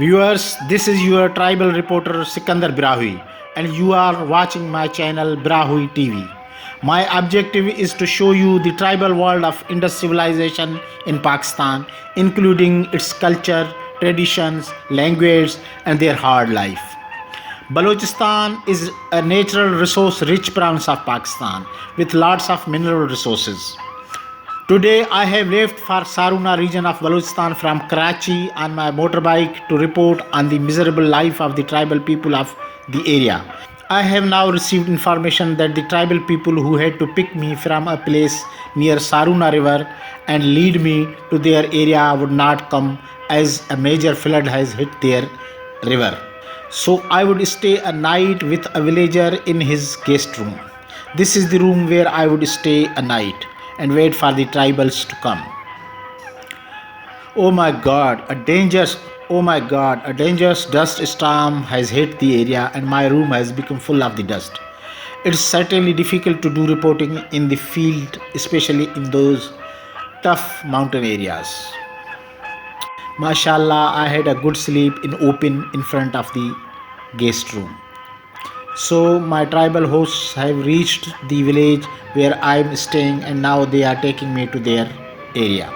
Viewers, this is your tribal reporter Sikander Brahui, and you are watching my channel Brahui TV. My objective is to show you the tribal world of Indus civilization in Pakistan, including its culture, traditions, language, and their hard life. Balochistan is a natural resource rich province of Pakistan with lots of mineral resources. Today I have left for Saroona region of Balochistan from Karachi on my motorbike to report on the miserable life of the tribal people of the area. I have now received information that the tribal people who had to pick me from a place near Saroona river and lead me to their area would not come as a major flood has hit their river. So I would stay a night with a villager in his guest room. This is the room where I would stay a night and wait for the tribals to come. Oh my God, a dangerous dust storm has hit the area and my room has become full of the dust. It's certainly difficult to do reporting in the field, especially in those tough mountain areas. Mashallah, I had a good sleep in open in front of the guest room. So my tribal hosts have reached the village where I am staying and now they are taking me to their area.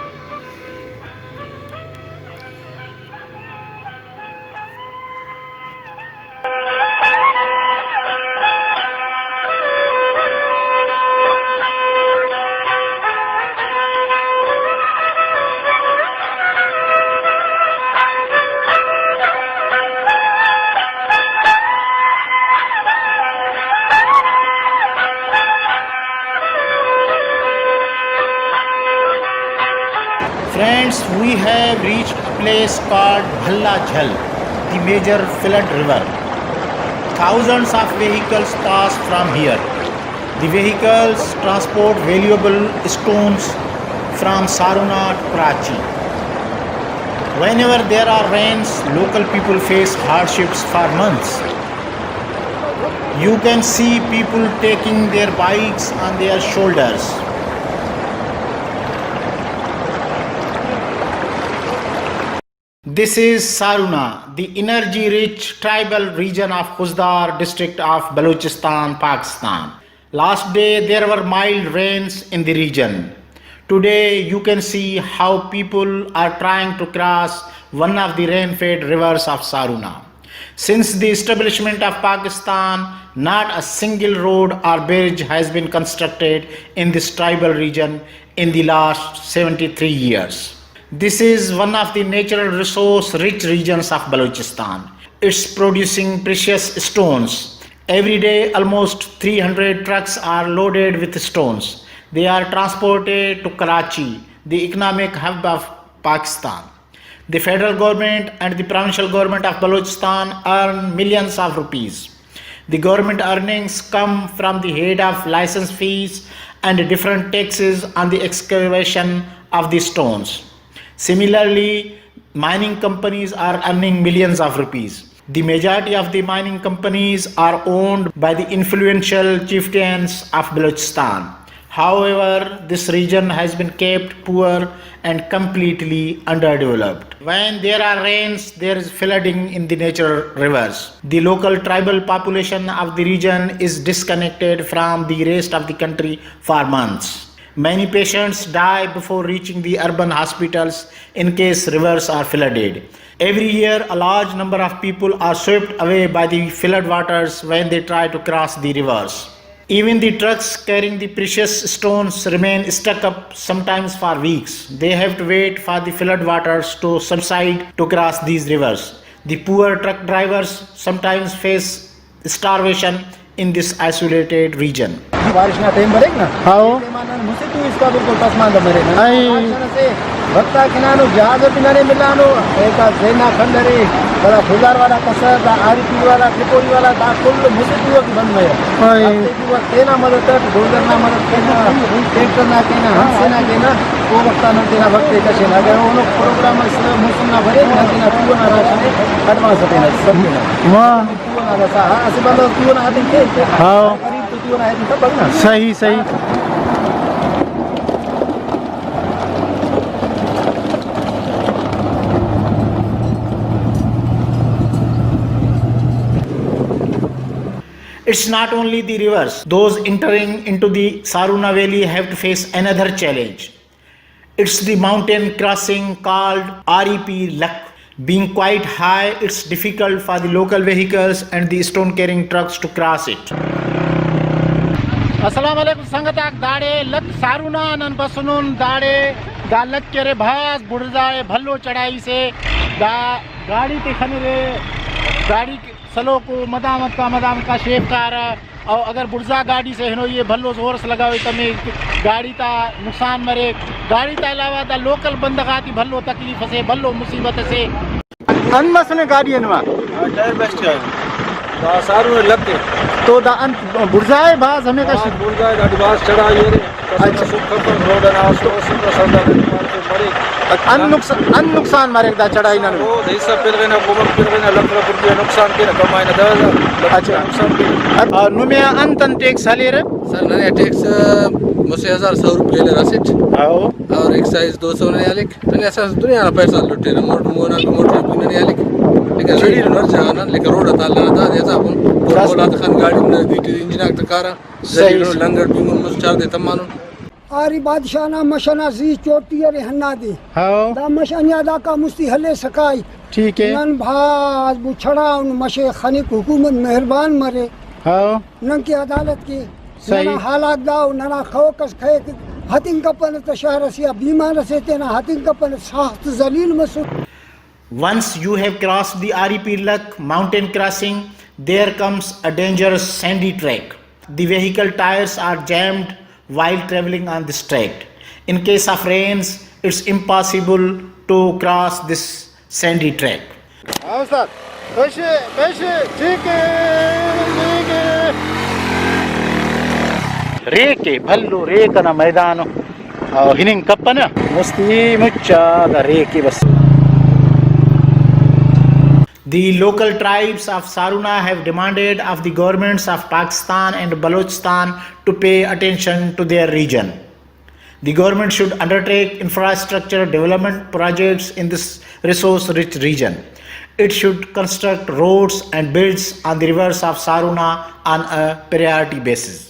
Friends, we have reached a place called Bhalla Jhal, the major flood river. Thousands of vehicles pass from here. The vehicles transport valuable stones from Saroona to Karachi. Whenever there are rains, local people face hardships for months. You can see people taking their bikes on their shoulders. This is Saroona, the energy-rich tribal region of Khuzdar district of Balochistan, Pakistan. Last day there were mild rains in the region. Today you can see how people are trying to cross one of the rain-fed rivers of Saroona. Since the establishment of Pakistan, not a single road or bridge has been constructed in this tribal region in the last 73 years. This is one of the natural resource rich regions of Balochistan. It's producing precious stones. Every day almost 300 trucks are loaded with stones. They are transported to Karachi, the economic hub of Pakistan. The federal government and the provincial government of Balochistan earn millions of rupees. The government earnings come from the head of license fees and different taxes on the excavation of the stones. Similarly, mining companies are earning millions of rupees. The majority of the mining companies are owned by the influential chieftains of Balochistan. However, this region has been kept poor and completely underdeveloped. When there are rains, there is flooding in the natural rivers. The local tribal population of the region is disconnected from the rest of the country for months. Many patients die before reaching the urban hospitals in case rivers are flooded. Every year, a large number of people are swept away by the flood waters when they try to cross the rivers. Even the trucks carrying the precious stones remain stuck up sometimes for weeks. They have to wait for the flood waters to subside to cross these rivers. The poor truck drivers sometimes face starvation in this isolated region. बारिश ना time break ना How? मुझसे तू इसका बिल्कुल तस्मान बरे ना Ay. से भक्ता किनारो जहाज किनारे मिलानो एक सेना खंडरे बड़ा खुदार वाला कसर आरिफी वाला त्रिपुरी वाला दा कुल मुझसे तू की बंद है Ay. तू सेना मदद गोल्डर ना मदद केना ट्रैक्टर ना केना सेना केना वो वक्ता न तेना वक्त का सेना अगर वो प्रोग्राम से मौसम ना भरे ना तेना तू ना राशन कटवा सके ना सब ना वाह, तू ना रसा ऐसे बंद तू ना आते के हाँ, करीब तू ना है तब बगना सही सही. It's not only the rivers. Those entering into the Saroona Valley have to face another challenge. It's the mountain crossing called REP Luck. Being quite high, it's difficult for the local vehicles and the stone carrying trucks to cross it. Assalamu alaikum sangatak dade lak Saroona nan basunun dade da lak kere bhas budzae bhallo chadai se da gaadi te khanire गाड़ी सलो को मदामत का shape car और अगर बुर्जा गाड़ी से हिनो ये भल्लो जोर से लगावे तमे गाड़ी ता नुकसान मरे गाड़ी ता अलावा दा लोकल बंदगाती भल्लो तकलीफ से भल्लो मुसीबत से अनमसने गाड़ी अनवा टायर बेस्ट है दा सारू लगते तो दा अन बुर्जाए बाज हमें का बुर्जा गाड़ी बास चढ़ा ये रे अच्छा सुख पर रोड ना उसको उसको सौदा मरे अन नुकसान मारे दा चढ़ाई ना वो हिस्सा पेल ना गोबर पेल ना लख रुपया नुकसान के कमाई ना 10,000 अच्छा नुकसान के और नुमे अन तन टैक्स हाले रे सर नया टैक्स मुझे 1,100 रुपये ले रसीद और एक्साइज 200 ने आलिक तने ऐसा दुनिया ना पैसा लुटे रे मोटर भी नहीं आलिक लेकिन शरीर नर जाना लेकिन रोड ताला ना जैसा अपन बोला तो खान गाड़ी में दी इंजन का कार सही लंगर भी मुझ चार दे तमानो आरी बादशाह ना मशना जी चोटी रे हन्ना दी हां दा मशनिया दा का मुस्ती हले सकाई ठीक है नन भाज बुछड़ा उन मशे खनी हुकूमत मेहरबान मरे हां नन की अदालत की सही ना हालात दाव ना खौकस खे हतिन कपन त शहर से बीमार से तेना हतिन कपन सख्त जलील मसू Once you have crossed the REP Luck mountain crossing, there comes a dangerous sandy track. The vehicle tires are jammed while traveling on this track. In case of rains, it's impossible to cross this sandy track. Ustad, peşe, çeke. रेके भल्लो रेकना मैदान हिनिंग कप्पन मस्ती मुच्चा the रेके बस The local tribes of Saroona have demanded of the governments of Pakistan and Balochistan to pay attention to their region. The government should undertake infrastructure development projects in this resource-rich region. It should construct roads and bridges on the rivers of Saroona on a priority basis.